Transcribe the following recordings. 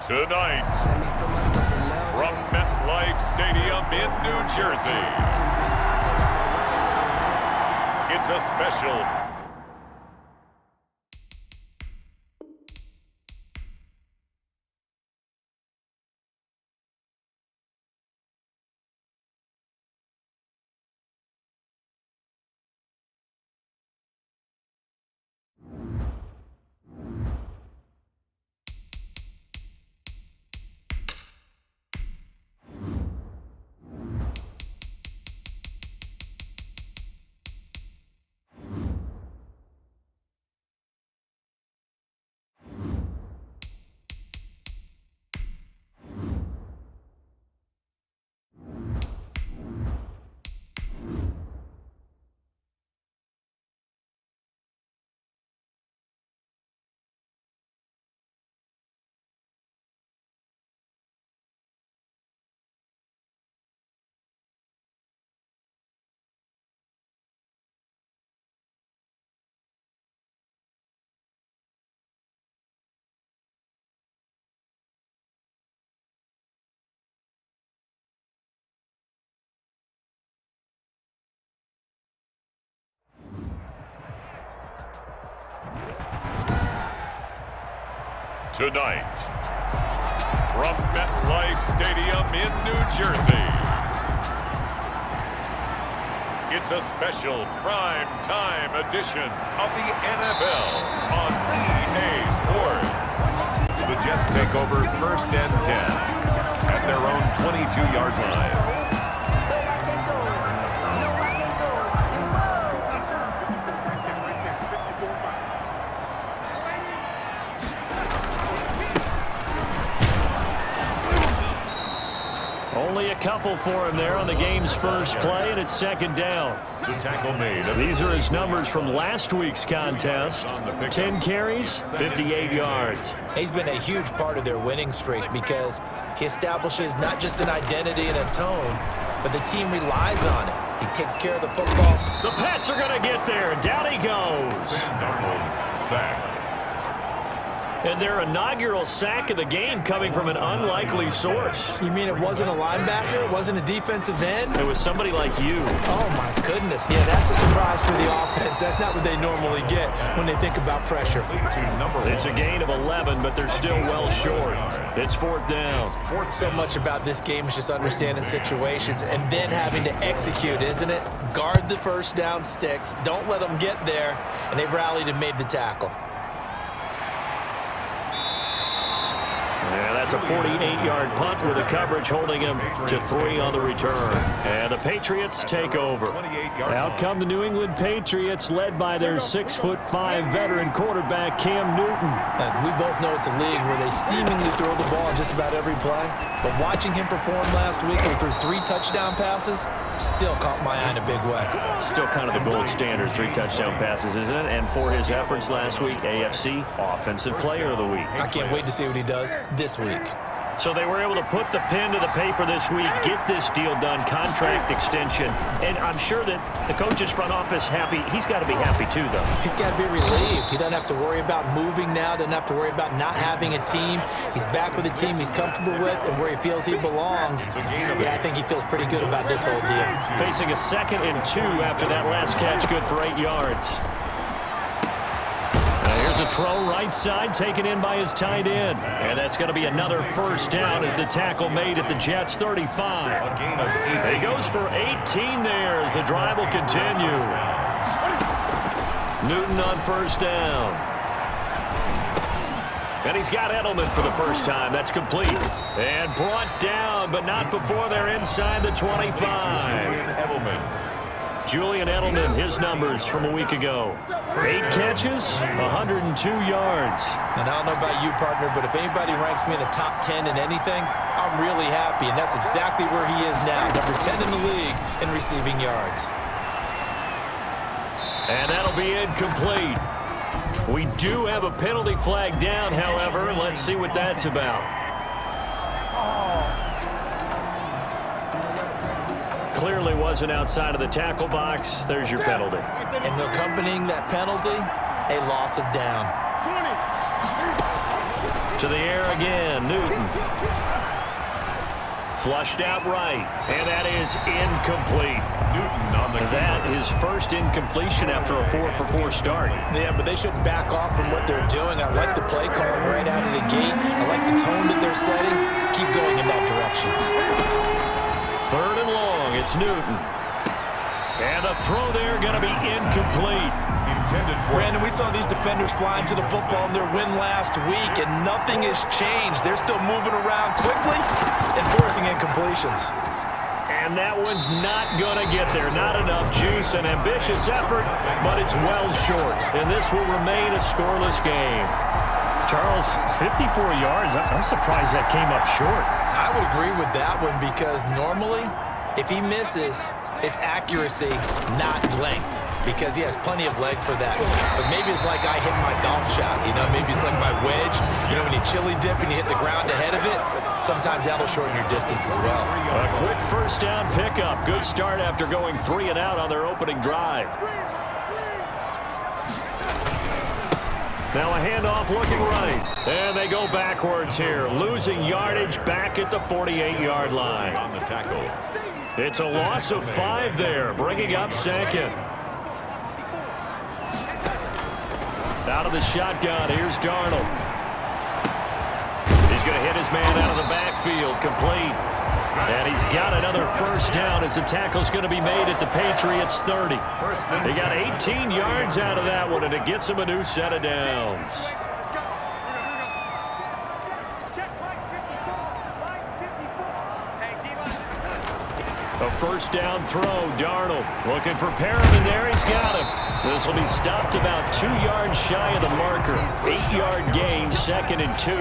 Tonight, from MetLife Stadium in New Jersey, it's a special tonight, from MetLife Stadium in New Jersey, it's a special prime time edition of the NFL on EA Sports. The Jets take over 1st and 10 at their own 22-yard line. Only a couple for him there on the game's first play, and it's 2nd down. The tackle made. These are his numbers from last week's contest. 10 carries, 58 yards. He's been a huge part of their winning streak because he establishes not just an identity and a tone, but the team relies on it. He takes care of the football. The Pats are going to get there. Down he goes. Darnold sacked. And their inaugural sack of the game coming from an unlikely source. You mean it wasn't a linebacker? It wasn't a defensive end? It was somebody like you. Oh, my goodness. Yeah, that's a surprise for the offense. That's not what they normally get when they think about pressure. It's a gain of 11, but they're still well short. It's 4th down. So much about this game is just understanding situations and then having to execute, isn't it? Guard the first down sticks. Don't let them get there. And they rallied and made the tackle. Yeah, that's a 48-yard punt with the coverage holding him to 3 on the return. And the Patriots take over. Out come the New England Patriots, led by their 6'5" veteran quarterback, Cam Newton. We both know it's a league where they seemingly throw the ball just about every play. But watching him perform last week, where he threw 3 touchdown passes, still caught my eye in a big way. Still kind of the gold standard, 3 touchdown passes, isn't it? And for his efforts last week, AFC Offensive Player of the Week. I can't wait to see what he does this week. So they were able to put the pen to the paper this week, get this deal done, contract extension. And I'm sure that the coach's front office happy. He's got to be happy too, though. He's got to be relieved. He doesn't have to worry about moving now, doesn't have to worry about not having a team. He's back with a team he's comfortable with and where he feels he belongs. Yeah, I think he feels pretty good about this whole deal. Facing a 2nd and 2 after that last catch, good for 8 yards. Here's a throw right side, taken in by his tight end. And that's going to be another 1st down as the tackle made at the Jets' 35. He goes for 18 there as the drive will continue. Newton on 1st down. And he's got Edelman for the first time. That's complete. And brought down, but not before they're inside the 25. Julian Edelman, his numbers from a week ago. 8 catches, 102 yards. And I don't know about you, partner, but if anybody ranks me in the top 10 in anything, I'm really happy. And that's exactly where he is now, number 10 in the league in receiving yards. And that'll be incomplete. We do have a penalty flag down, however, and let's see what that's about. Clearly wasn't outside of the tackle box. There's your penalty. And accompanying that penalty, a loss of down. To the air again, Newton. Flushed out right, and that is incomplete. Newton on the That is first incompletion after a 4-for-4 start. Yeah, but they shouldn't back off from what they're doing. I like the play calling right out of the gate. I like the tone that they're setting. Keep going in that direction. Third and long, it's Newton. And the throw there going to be incomplete. Brandon, we saw these defenders flying to the football in their win last week, and nothing has changed. They're still moving around quickly and forcing incompletions. And that one's not going to get there. Not enough juice, an ambitious effort, but it's well short. And this will remain a scoreless game. Charles, 54 yards. I'm surprised that came up short. I would agree with that one because normally, if he misses, it's accuracy, not length, because he has plenty of leg for that. But maybe it's like I hit my golf shot, you know? Maybe it's like my wedge. You know, when you chili dip and you hit the ground ahead of it, sometimes that'll shorten your distance as well. A quick first down pickup. Good start after going 3 and out on their opening drive. Now a handoff looking right. And they go backwards here. Losing yardage back at the 48-yard line. On the tackle. It's a loss of 5 there, bringing up second. Out of the shotgun, here's Darnold. He's going to hit his man out of the backfield, complete. And he's got another first down as the tackle's going to be made at the Patriots' 30. He got 18 yards out of that one, and it gets him a new set of downs. A first down throw, Darnold looking for Perriman there, he's got him. This will be stopped about 2 yards shy of the marker. 8-yard gain, 2nd and 2. 8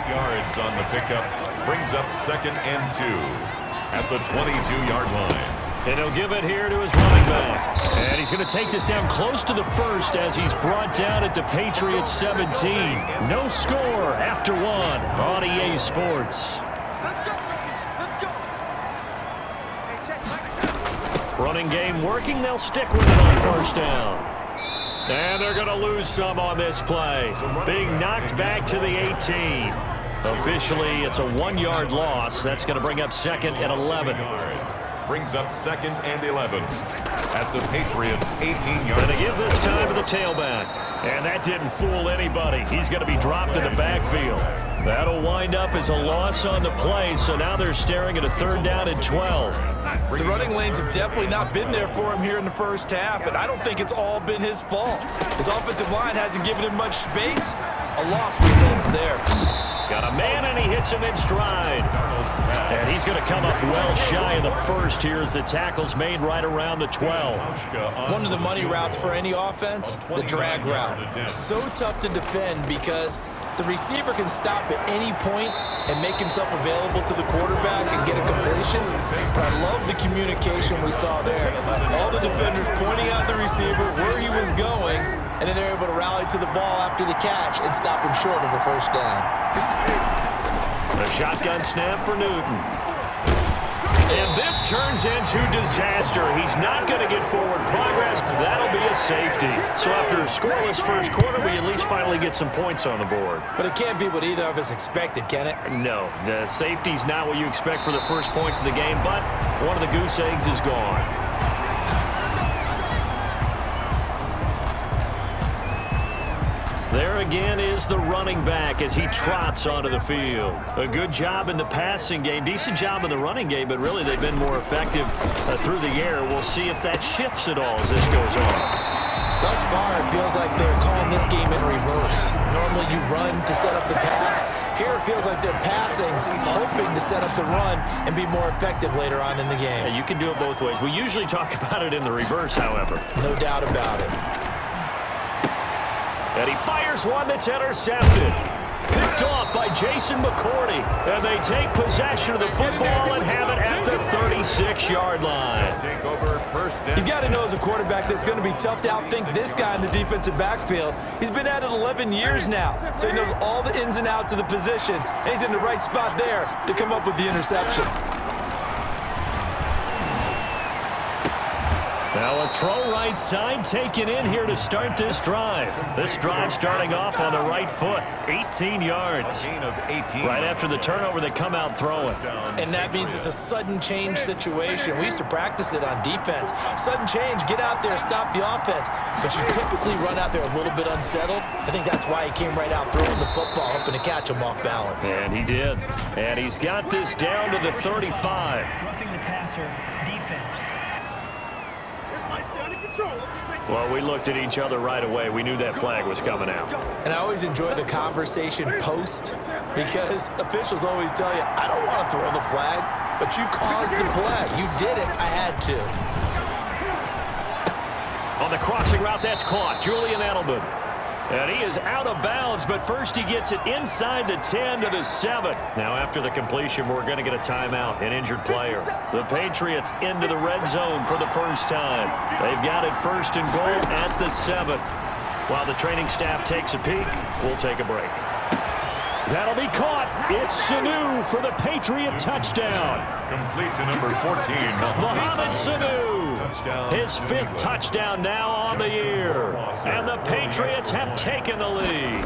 yards on the pickup, brings up 2nd and 2 at the 22-yard line. And he'll give it here to his running back. And he's going to take this down close to the first as he's brought down at the Patriots 17. No score after 1 on EA Sports. Running game working. They'll stick with it on first down. And they're going to lose some on this play. Being knocked back to the 18. Officially, it's a 1-yard loss. That's going to bring up 2nd and 11. Brings up 2nd and 11 at the Patriots' 18-yard line. They give this time to the tailback. And that didn't fool anybody. He's going to be dropped in the backfield. That'll wind up as a loss on the play, so now they're staring at a 3rd down and 12. The running lanes have definitely not been there for him here in the first half, and I don't think it's all been his fault. His offensive line hasn't given him much space. A loss results there. Got a man, and he hits him in stride. And he's going to come up well shy of the first here as the tackle's made right around the 12. One of the money routes for any offense, the drag route. So tough to defend because the receiver can stop at any point and make himself available to the quarterback and get a completion. But I love the communication we saw there. All the defenders pointing out the receiver where he was going, and then they're able to rally to the ball after the catch and stop him short of a first down. A shotgun snap for Newton. And this turns into disaster. He's not going to get forward progress. That'll be a safety. So after a scoreless first quarter, we at least finally get some points on the board. But it can't be what either of us expected, can it? No, the safety's not what you expect for the first points of the game, but one of the goose eggs is gone. There again is the running back as he trots onto the field. A good job in the passing game, decent job in the running game, but really they've been more effective through the air. We'll see if that shifts at all as this goes on. Thus far, it feels like they're calling this game in reverse. Normally you run to set up the pass. Here it feels like they're passing, hoping to set up the run and be more effective later on in the game. Yeah, you can do it both ways. We usually talk about it in the reverse, however. No doubt about it. And he fires one that's intercepted. Picked off by Jason McCourty. And they take possession of the football and have it at the 36-yard line. You've got to know as a quarterback that's going to be tough to outthink this guy in the defensive backfield. He's been at it 11 years now, so he knows all the ins and outs of the position, and he's in the right spot there to come up with the interception. Now a throw right side taken in here to start this drive. This drive starting off on the right foot. 18 yards. Right after the turnover, they come out throwing. And that means it's a sudden change situation. We used to practice it on defense. Sudden change, get out there, stop the offense. But you typically run out there a little bit unsettled. I think that's why he came right out throwing the football, hoping to catch him off balance. And he did. And he's got this down to the 35. Roughing the passer, defense. Well, we looked at each other right away. We knew that flag was coming out. And I always enjoy the conversation post because officials always tell you, I don't want to throw the flag, but you caused the play. You did it. I had to. On the crossing route, that's caught. Julian Edelman. And he is out of bounds, but first he gets it inside the 10 to the 7. Now after the completion, we're going to get a timeout, an injured player. The Patriots into the red zone for the first time. They've got it first and goal at the 7. While the training staff takes a peek, we'll take a break. That'll be caught. It's Sanu for the Patriot touchdown. Complete to number 14. Mohamed Sanu. His 5th touchdown now on the year. And the Patriots have taken the lead.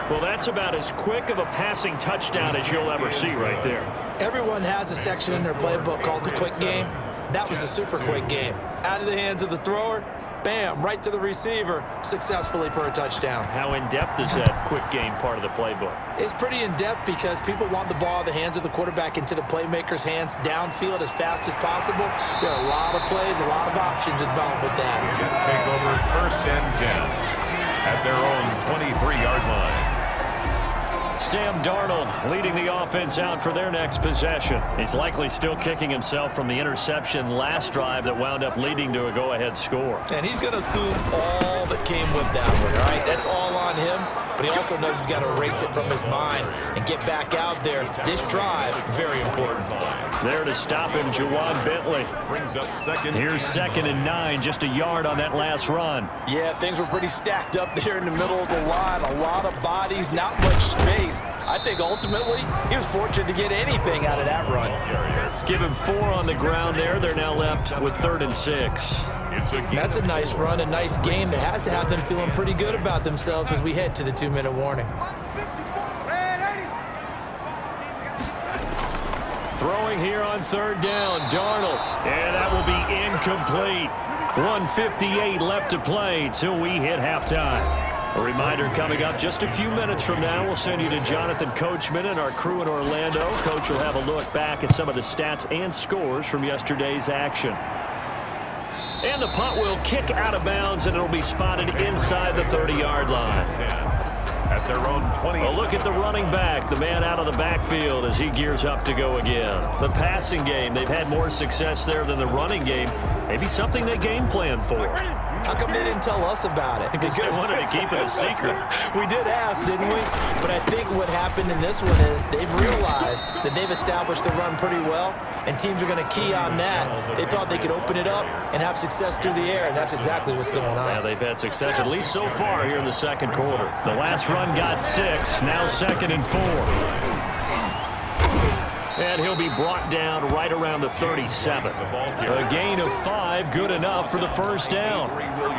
Well, that's about as quick of a passing touchdown as you'll ever see right there. Everyone has a section in their playbook called the quick game. That was a super quick game. Out of the hands of the thrower, bam, right to the receiver, successfully for a touchdown. How in-depth is that quick game part of the playbook? It's pretty in-depth because people want the ball in the hands of the quarterback into the playmaker's hands downfield as fast as possible. There are a lot of plays, a lot of options involved with that. Jets take over first and 10 at their own 23-yard line. Sam Darnold leading the offense out for their next possession. He's likely still kicking himself from the interception last drive that wound up leading to a go-ahead score. And he's going to assume all that came with that one, all right? That's all on him, but he also knows he's got to erase it from his mind and get back out there. This drive, very important. There to stop him, Juwan Bentley. Brings up second. Here's 2nd and 9, just a yard on that last run. Yeah, things were pretty stacked up there in the middle of the line. A lot of bodies, not much space. I think ultimately he was fortunate to get anything out of that run. Give him 4 on the ground there. They're now left with 3rd and 6. That's a nice run, a nice game that has to have them feeling pretty good about themselves as we head to the 2-minute warning. Throwing here on 3rd down, Darnold. And that will be incomplete. 1:58 left to play till we hit halftime. A reminder coming up just a few minutes from now. We'll send you to Jonathan Coachman and our crew in Orlando. Coach will have a look back at some of the stats and scores from yesterday's action. And the punt will kick out of bounds, and it'll be spotted inside the 30-yard line. At their own 20. A look at the running back, the man out of the backfield as he gears up to go again. The passing game, they've had more success there than the running game. Maybe something they game plan for. How come they didn't tell us about it? Because they wanted to keep it a secret. We did ask, didn't we? But I think what happened in this one is they've realized that they've established the run pretty well, and teams are going to key on that. They thought they could open it up and have success through the air, and that's exactly what's going on. Yeah, they've had success, at least so far here in the second quarter. The last run got 6, now 2nd and 4. And he'll be brought down right around the 37. A gain of 5, good enough for the first down.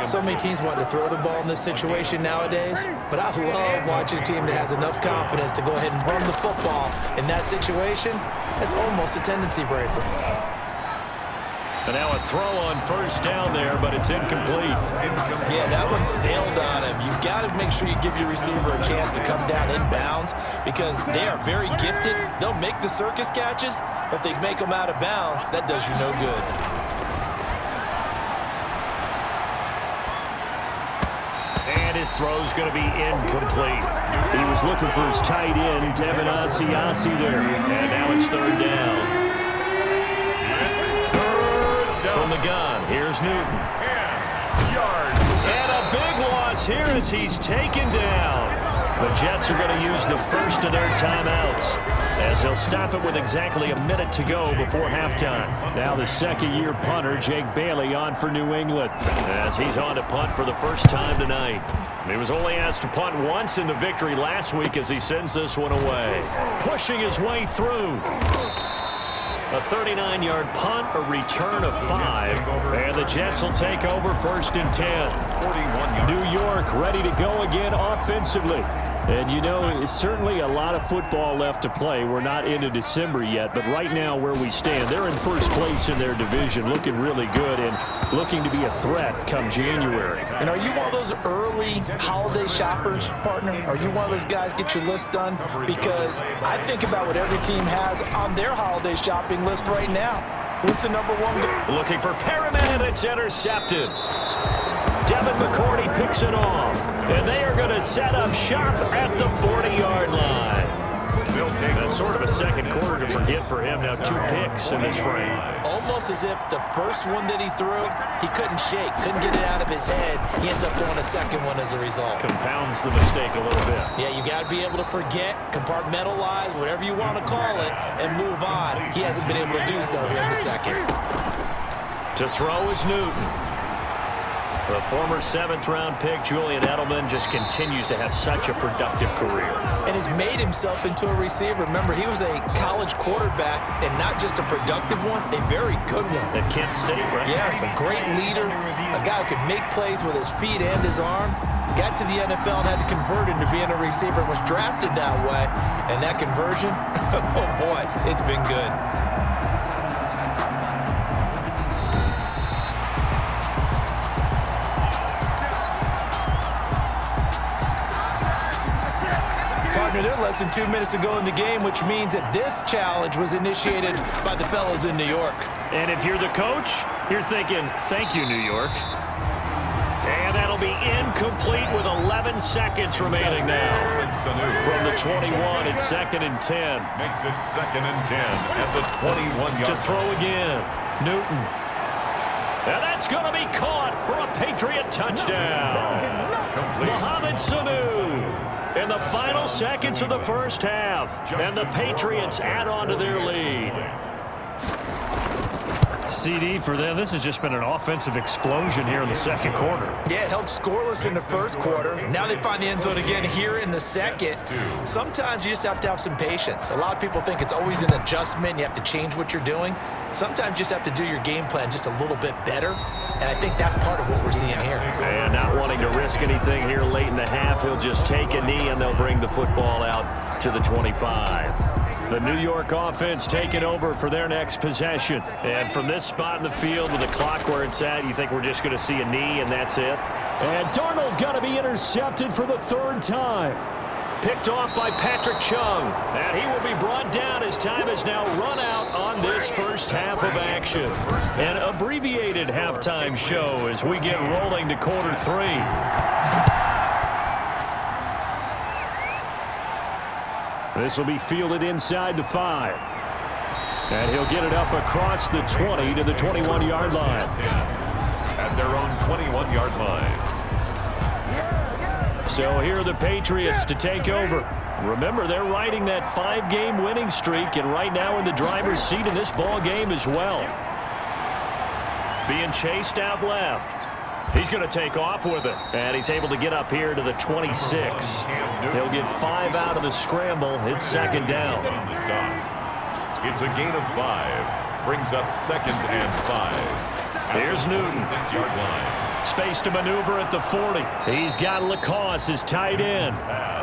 So many teams want to throw the ball in this situation nowadays, but I love watching a team that has enough confidence to go ahead and run the football in that situation. That's almost a tendency breaker. And now a throw on 1st down there, but it's incomplete. Yeah, that one sailed on him. You've got to make sure you give your receiver a chance to come down inbounds because they are very gifted. They'll make the circus catches, but if they make them out of bounds, that does you no good. And his throw's going to be incomplete. He was looking for his tight end, Devin Asiasi there. And now it's 3rd down. From the gun, here's Newton. 10 yards. And a big loss here as he's taken down. The Jets are going to use the first of their timeouts as they'll stop it with exactly a minute to go before halftime. Now the second-year punter, Jake Bailey, on for New England as he's on to punt for the first time tonight. He was only asked to punt once in the victory last week as he sends this one away. Pushing his way through. A 39-yard punt, a return of 5, and the Jets will take over 1st and 10. New York ready to go again offensively. And, you know, it's certainly a lot of football left to play. We're not into December yet, but right now where we stand, they're in first place in their division, looking really good and looking to be a threat come January. And are you one of those early holiday shoppers, partner? Are you one of those guys get your list done? Because I think about what every team has on their holiday shopping list right now. What's the number one goal? Looking for Perriman, and it's intercepted. Devin McCourty picks it off, and they are going to set up shop at the 40-yard line. That's sort of a second quarter to forget for him. Now 2 picks in this frame. Almost as if the first one that he threw, he couldn't shake, couldn't get it out of his head. He ends up throwing a second one as a result. Compounds the mistake a little bit. Yeah, you got to be able to forget, compartmentalize, whatever you want to call it, and move on. He hasn't been able to do so here in the second. To throw is Newton. The former 7th-round pick, Julian Edelman, just continues to have such a productive career. And has made himself into a receiver. Remember, he was a college quarterback, and not just a productive one, a very good one. At Kent State, right? Yes, a great leader, a guy who could make plays with his feet and his arm. Got to the NFL and had to convert into being a receiver and was drafted that way. And that conversion, oh boy, it's been good. They're less than 2 minutes to go in the game, which means that this challenge was initiated by the fellas in New York. And if you're the coach, you're thinking, thank you, New York. And that'll be incomplete with 11 seconds remaining now. From the 21, it's 2nd and 10. Makes it 2nd and 10 at the 21-yard To throw again, Newton. And that's going to be caught for a Patriot touchdown. Mohamed Sanu. In the final seconds of the first half, and the Patriots add on to their lead. CD for them. This has just been an offensive explosion here in the second quarter. Yeah, held scoreless in the first quarter. Now they find the end zone again here in the second. Sometimes you just have to have some patience. A lot of people think it's always an adjustment. You have to change what you're doing. Sometimes you just have to do your game plan just a little bit better. And I think that's part of what we're seeing here. And not wanting to risk anything here late in the half, he'll just take a knee and they'll bring the football out to the 25. The New York offense taking over for their next possession. And from this spot in the field with the clock where it's at, you think we're just going to see a knee and that's it? And Darnold going to be intercepted for the 3rd time. Picked off by Patrick Chung. And he will be brought down as time is now run out on this first half of action. An abbreviated halftime show as we get rolling to quarter 3. This will be fielded inside the 5. And he'll get it up across the 20 to the 21-yard line. At their own 21-yard line. So here are the Patriots to take over. Remember, they're riding that 5-game winning streak, and right now in the driver's seat in this ball game as well. Being chased out left. He's going to take off with it, and he's able to get up here to the 26. He'll get 5 out of the scramble. It's 2nd down. It's a gain of 5. Brings up 2nd and 5. Here's Newton. 6-yard line. Space to maneuver at the 40. He's got Lacoste, his tight end.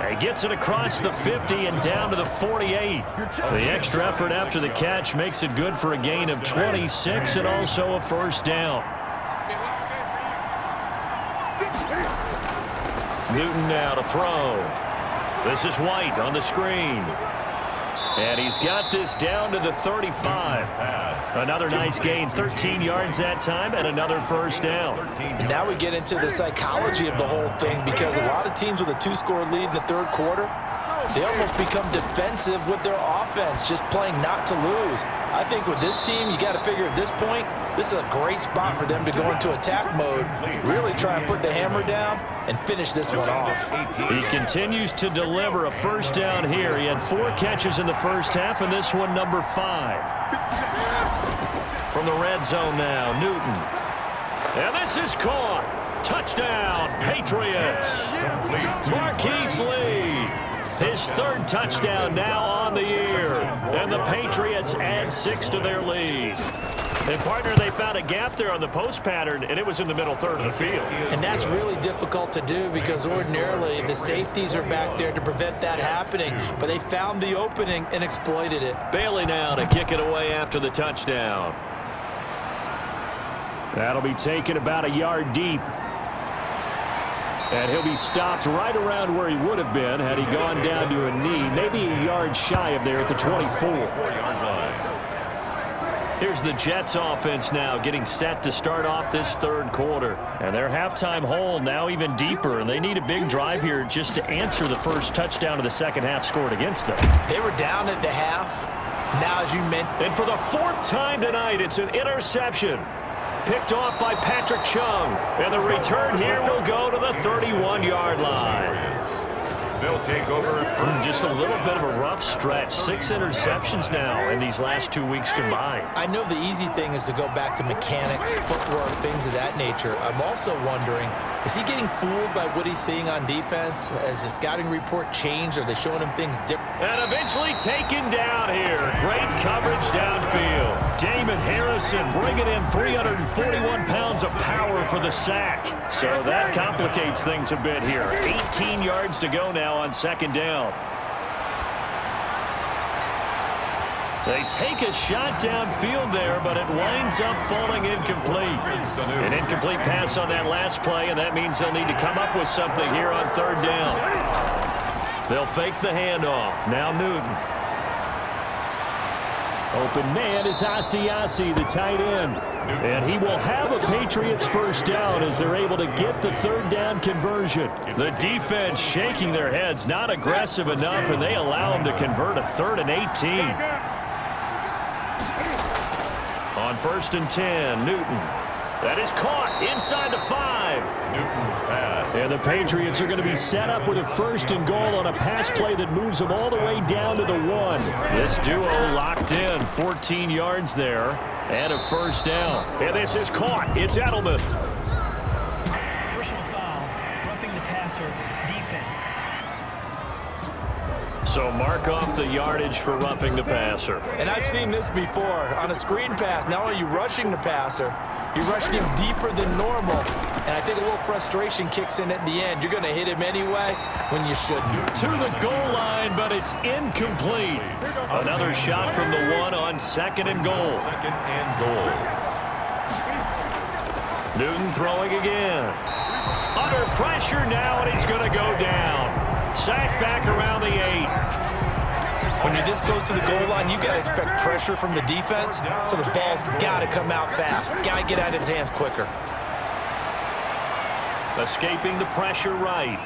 He gets it across the 50 and down to the 48. The extra effort after the catch makes it good for a gain of 26 and also a 1st down. Newton now to throw. This is White on the screen. And he's got this down to the 35. Another nice gain, 13 yards that time, and another 1st down. And now we get into the psychology of the whole thing, because a lot of teams with a 2-score lead in the 3rd quarter, they almost become defensive with their offense, just playing not to lose. I think with this team, you got to figure at this point, this is a great spot for them to go into attack mode, really try and put the hammer down and finish this one off. He continues to deliver a 1st down here. He had 4 catches in the first half, and this one number 5. From the red zone now, Newton. And this is caught. Touchdown, Patriots. Marquise Lee. His 3rd touchdown now on the year. And the Patriots add 6 to their lead. And, partner, they found a gap there on the post pattern, and it was in the middle third of the field. And that's really difficult to do because ordinarily the safeties are back there to prevent that happening. But they found the opening and exploited it. Bailey now to kick it away after the touchdown. That'll be taken about a yard deep. And he'll be stopped right around where he would have been had he gone down to a knee, maybe a yard shy of there at the 24. Here's the Jets offense now getting set to start off this third quarter. And their halftime hole now even deeper, and they need a big drive here just to answer the first touchdown of the second half scored against them. They were down at the half. Now, as you mentioned, and for the 4th time tonight, it's an interception. Picked off by Patrick Chung. And the return here will go to the 31-yard line. They'll take over. Just a little bit of a rough stretch. 6 interceptions now in these last 2 weeks combined. I know the easy thing is to go back to mechanics, footwork, things of that nature. I'm also wondering, is he getting fooled by what he's seeing on defense? Has the scouting report changed? Are they showing him things different? And eventually taken down here. Great coverage downfield. Damon Harrison bringing in 341 pounds of power for the sack. So that complicates things a bit here. 18 yards to go now on second down. They take a shot downfield there, but it winds up falling incomplete. An incomplete pass on that last play, and that means they'll need to come up with something here on third down. They'll fake the handoff. Now Newton. Open man is Asiasi, the tight end. And he will have a Patriots first down as they're able to get the third down conversion. The defense shaking their heads, not aggressive enough, and they allow him to convert a 3rd and 18. On 1st and 10, Newton. That is caught inside the 5. Newton's pass. And the Patriots are going to be set up with a 1st and goal on a pass play that moves them all the way down to the 1. This duo locked in, 14 yards there, and a first down. And this is caught. It's Edelman. Personal foul, roughing the passer, defense. So mark off the yardage for roughing the passer. And I've seen this before. On a screen pass, not only are you rushing the passer, you're rushing him deeper than normal. And I think a little frustration kicks in at the end. You're going to hit him anyway when you shouldn't. To the goal line, but it's incomplete. Another shot from the 1 on 2nd and goal. 2nd and goal. Newton throwing again. Under pressure now, and he's going to go down. Sacked back around the 8. When you're this close to the goal line, you got to expect pressure from the defense, so the ball's got to come out fast. Got to get out of his hands quicker. Escaping the pressure right.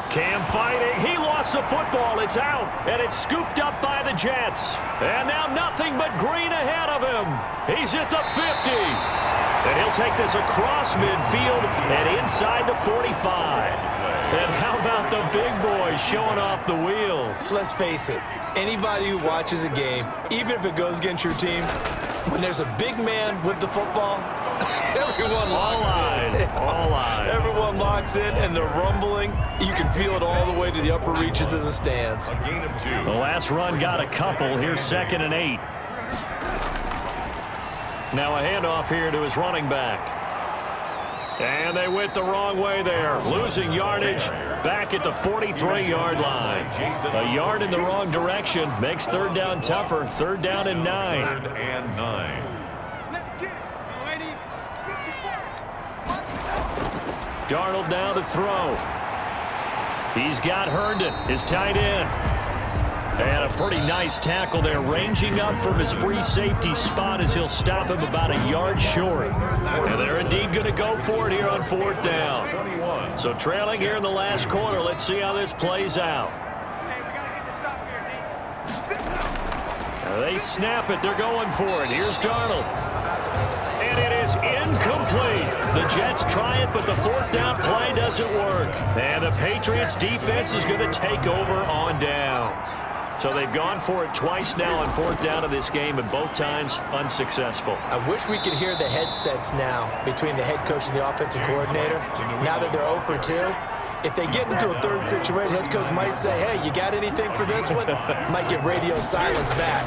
Cam fighting. He lost the football. It's out, and it's scooped up by the Jets. And now nothing but green ahead of him. He's at the 50. And he'll take this across midfield and inside the 45. And how about the big boys showing off the wheels? Let's face it, anybody who watches a game, even if it goes against your team, when there's a big man with the football, everyone locks in. All eyes. Everyone locks in, and the rumbling, you can feel it all the way to the upper reaches of the stands. A gain of 2. The last run got a couple. Here's 2nd and 8. Now a handoff here to his running back. And they went the wrong way there. Losing yardage back at the 43-yard line. A yard in the wrong direction makes third down tougher. 3rd down and 9. 3rd and 9. Darnold now to throw. He's got Herndon, his tight end. And a pretty nice tackle there, ranging up from his free safety spot as he'll stop him about a yard short. And they're indeed going to go for it here on 4th down. So trailing here in the last quarter, let's see how this plays out. They snap it, they're going for it. Here's Darnold. And it is incomplete. The Jets try it, but the 4th down play doesn't work. And the Patriots defense is going to take over on downs. So they've gone for it twice now on 4th down of this game, and both times unsuccessful. I wish we could hear the headsets now between the head coach and the offensive coordinator. Now that they're 0 for 2, if they get into a third situation, head coach might might say, hey, you got anything for this one? Might get radio silence back.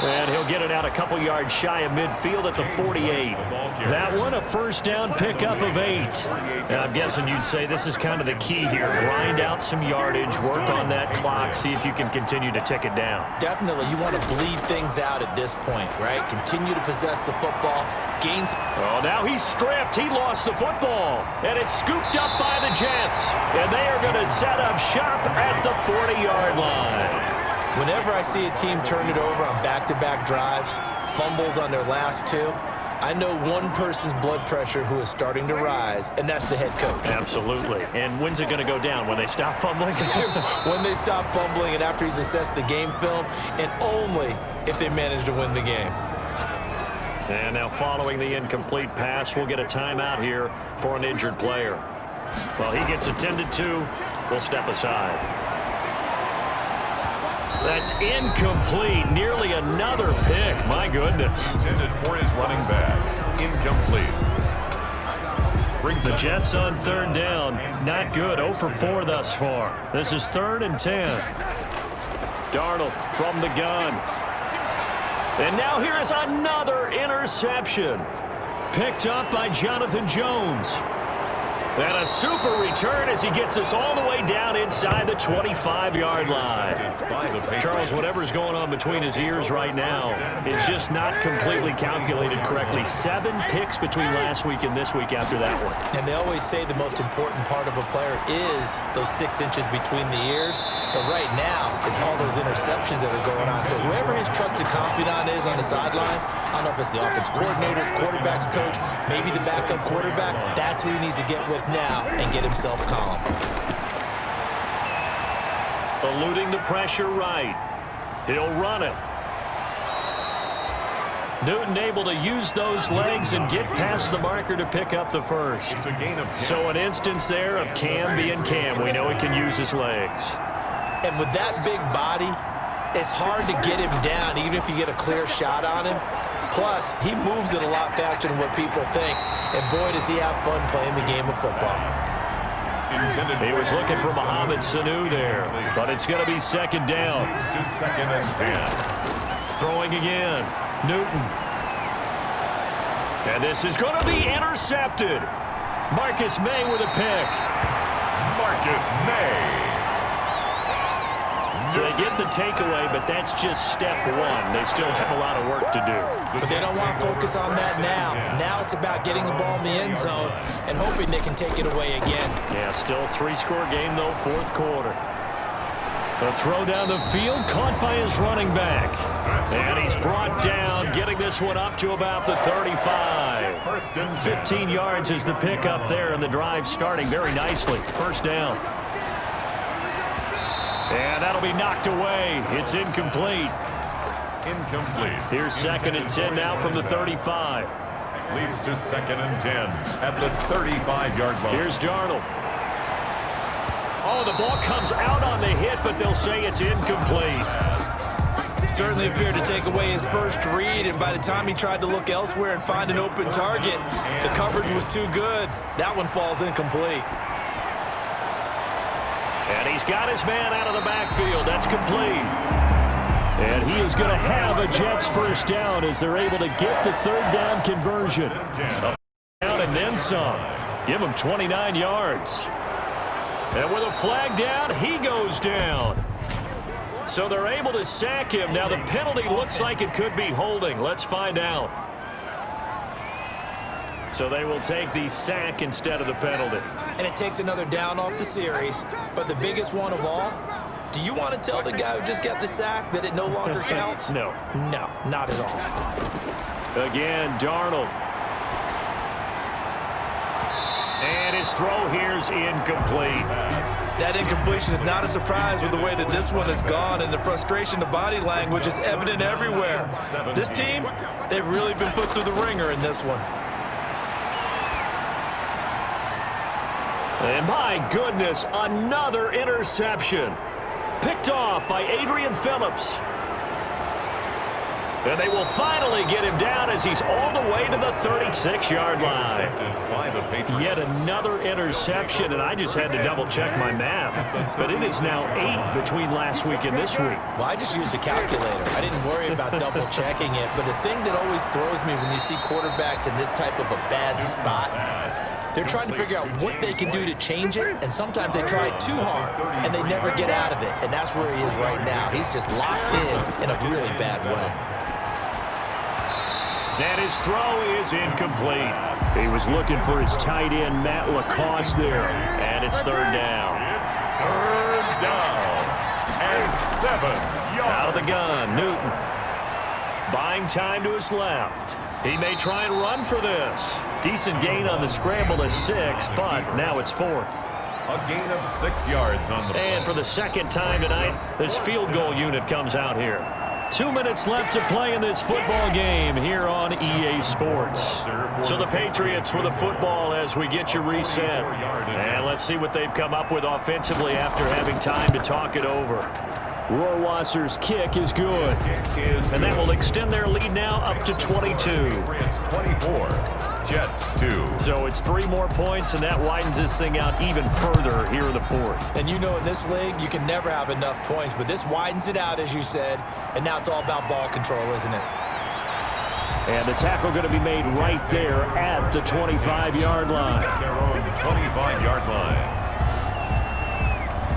And he'll get it out a couple yards shy of midfield at the 48. That one, a first down pickup of 8. And I'm guessing you'd say this is kind of the key here. Grind out some yardage, work on that clock, see if you can continue to tick it down. Definitely. You want to bleed things out at this point, right? Continue to possess the football. Gains. Oh, now he's stripped. He lost the football. And it's scooped up by the Jets. And they are going to set up shop at the 40-yard line. Whenever I see a team turn it over on back-to-back drives, fumbles on their last 2, I know one person's blood pressure who is starting to rise, and that's the head coach. Absolutely. And when's it going to go down? When they stop fumbling? When they stop fumbling and after he's assessed the game film, and only if they manage to win the game. And now following the incomplete pass, we'll get a timeout here for an injured player. Well, he gets attended to. We'll step aside. That's incomplete. Nearly another pick. My goodness. Intended for his running back. Incomplete. The Jets on third down. Not good. 0 for 4 thus far. This is 3rd and 10. Darnold from the gun. And now here is another interception. Picked up by Jonathan Jones. And a super return as he gets us all the way down inside the 25-yard line. Charles, whatever's going on between his ears right now, it's just not completely calculated correctly. 7 picks between last week and this week after that one. And they always say the most important part of a player is those 6 inches between the ears. But right now, it's all those interceptions that are going on. So whoever his trusted confidant is on the sidelines, I don't know if it's the offense coordinator, quarterback's coach, maybe the backup quarterback, that's who he needs to get with now and get himself calm. Eluding the pressure right. He'll run it. Newton able to use those legs and get past the marker to pick up the first. It's a gain of 10. So an instance there of Cam being Cam. We know he can use his legs. And with that big body, it's hard to get him down even if you get a clear shot on him. Plus, he moves it a lot faster than what people think. And boy, does he have fun playing the game of football. He was looking for Mohamed Sanu there, but it's going to be 2nd down. To 2nd and 10. Throwing again. Newton. And this is going to be intercepted. Marcus May with a pick. Marcus May. So they get the takeaway, but that's just step 1. They still have a lot of work to do. But they don't want to focus on that now. Now it's about getting the ball in the end zone and hoping they can take it away again. Yeah, still a 3-score game, though, 4th quarter. A throw down the field, caught by his running back. And he's brought down, getting this one up to about the 35. 15 yards is the pickup there, and the drive starting very nicely. 1st down. And that'll be knocked away. It's incomplete. Incomplete. Here's 2nd and 10 now from the 35. Leads to 2nd and 10 at the 35-yard line. Here's Darnold. Oh, the ball comes out on the hit, but they'll say it's incomplete. Certainly appeared to take away his first read, and by the time he tried to look elsewhere and find an open target, the coverage was too good. That one falls incomplete. And he's got his man out of the backfield. That's complete. And he is going to have a Jets 1st down as they're able to get the 3rd down conversion. A down and then some. Give him 29 yards. And with a flag down, he goes down. So they're able to sack him. Now the penalty looks like it could be holding. Let's find out. So they will take the sack instead of the penalty. And it takes another down off the series. But the biggest one of all, do you want to tell the guy who just got the sack that it no longer counts? No. No, not at all. Again, Darnold. And his throw here's incomplete. That incompletion is not a surprise with the way that this one has gone, and the frustration, the body language is evident everywhere. This team, they've really been put through the ringer in this one. And my goodness, another interception. Picked off by Adrian Phillips. And they will finally get him down as he's all the way to the 36-yard line. Yet another interception, and I just had to double-check my math. But it is now 8 between last week and this week. Well, I just used a calculator. I didn't worry about double-checking it. But the thing that always throws me when you see quarterbacks in this type of a bad spot, they're trying to figure out what they can do to change it, and sometimes they try too hard, and they never get out of it. And that's where he is right now. He's just locked in a really bad way. And his throw is incomplete. He was looking for his tight end, Matt Lacoste, there. And it's third down. Third down and 7 yards. Out of the gun, Newton. Buying time to his left. He may try and run for this. Decent gain on the scramble to 6, but now it's 4th. A gain of 6 yards on the play. And for the second time tonight, this field goal unit comes out here. 2 minutes left to play in this football game here on EA Sports. So the Patriots with the football as we get you reset. And let's see what they've come up with offensively after having time to talk it over. Rohrwasser's kick is good. And that will extend their lead now up to 22. Patriots 24. Jets 2. So it's 3 more points, and that widens this thing out even further here in the 4th. And you know in this league, you can never have enough points, but this widens it out, as you said, and now it's all about ball control, isn't it? And the tackle going to be made right there at the 25-yard line. Their own 25-yard line.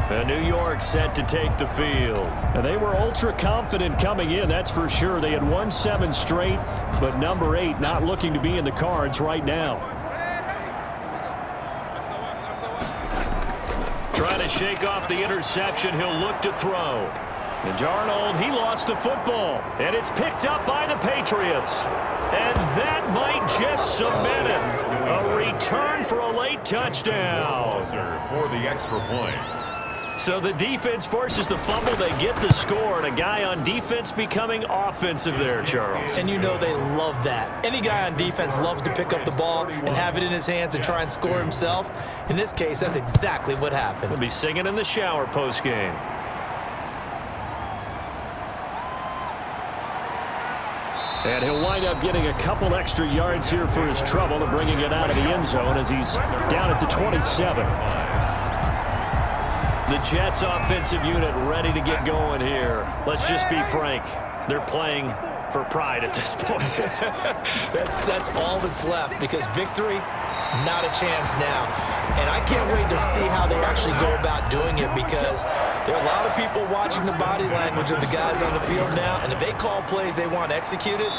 And New York set to take the field. And they were ultra confident coming in, that's for sure. They had won 7 straight, but number 8 not looking to be in the cards right now. Trying to shake off the interception, he'll look to throw. And Darnold, he lost the football. And it's picked up by the Patriots. And that might just cement it. A return for a late touchdown. For the extra point. So the defense forces the fumble, they get the score, and a guy on defense becoming offensive there, Charles. And you know they love that. Any guy on defense loves to pick up the ball and have it in his hands and try and score himself. In this case, that's exactly what happened. He'll be singing in the shower post-game. And he'll wind up getting a couple extra yards here for his trouble and bringing it out of the end zone as he's down at the 27. The Jets offensive unit ready to get going here. Let's just be frank. They're playing for pride at this point. That's all that's left because victory, not a chance now. And I can't wait to see how they actually go about doing it because there are a lot of people watching the body language of the guys on the field now. And if they call plays they want executed,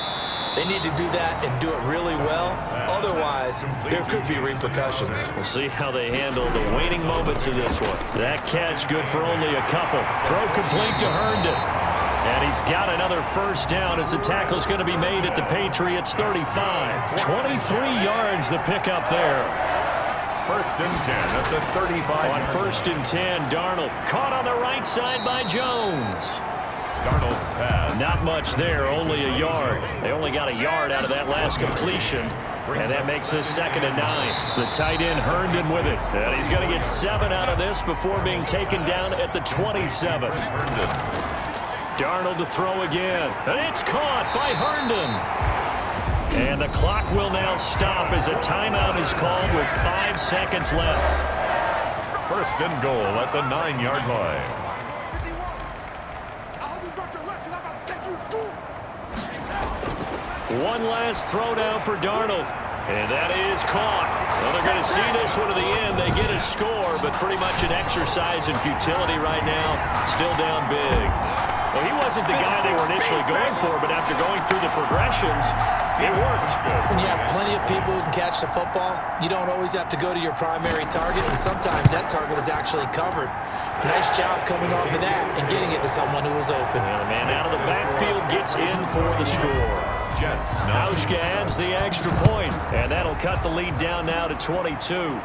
they need to do that and do it really well. Otherwise, there could be repercussions. We'll see how they handle the waning moments of this one. That catch good for only a couple. Throw complete to Herndon. And he's got another first down as the tackle's going to be made at the Patriots 35. 23 yards the pickup there. First and 10 at the 35. On first and 10, Darnold caught on the right side by Jones. Darnold's pass. Not much there, only a yard. They only got a yard out of that last completion, and that makes this 2nd and 9. It's the tight end Herndon with it. And he's going to get 7 out of this before being taken down at the 27. Darnold to throw again, and it's caught by Herndon. And the clock will now stop as a timeout is called with 5 seconds left. First and goal at the 9-yard line. One last throw down for Darnold. And that is caught. Well, they're going to see this one to the end. They get a score, but pretty much an exercise in futility right now. Still down big. Well, he wasn't the guy they were initially going for, but after going through the progressions, it worked. When you have plenty of people who can catch the football, you don't always have to go to your primary target, and sometimes that target is actually covered. Nice job coming off of that and getting it to someone who was open. And the man out of the backfield gets in for the score. Hauschka adds the extra point, and that'll cut the lead down now to 22.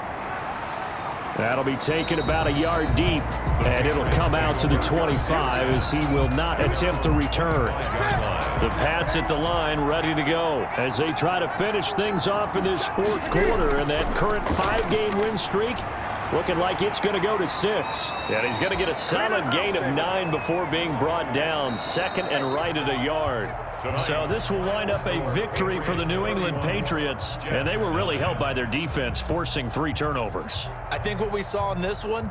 That'll be taken about a yard deep, and it'll come out to the 25 as he will not attempt to return. The Pats at the line ready to go as they try to finish things off in this 4th quarter, and that current 5-game win streak Looking like it's going to go to 6. And he's going to get a solid gain of 9 before being brought down. Second and right at a yard. So this will wind up a victory for the New England Patriots. And they were really helped by their defense, forcing 3 turnovers. I think what we saw in this one,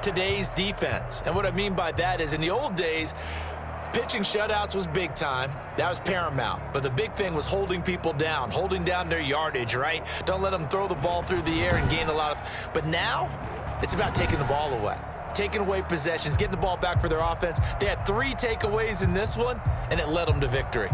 today's defense. And what I mean by that is in the old days, pitching shutouts was big time. That was paramount. But the big thing was holding people down, holding down their yardage, right? Don't let them throw the ball through the air and gain a lot of... But now, it's about taking the ball away. Taking away possessions, getting the ball back for their offense. They had 3 takeaways in this one, and it led them to victory.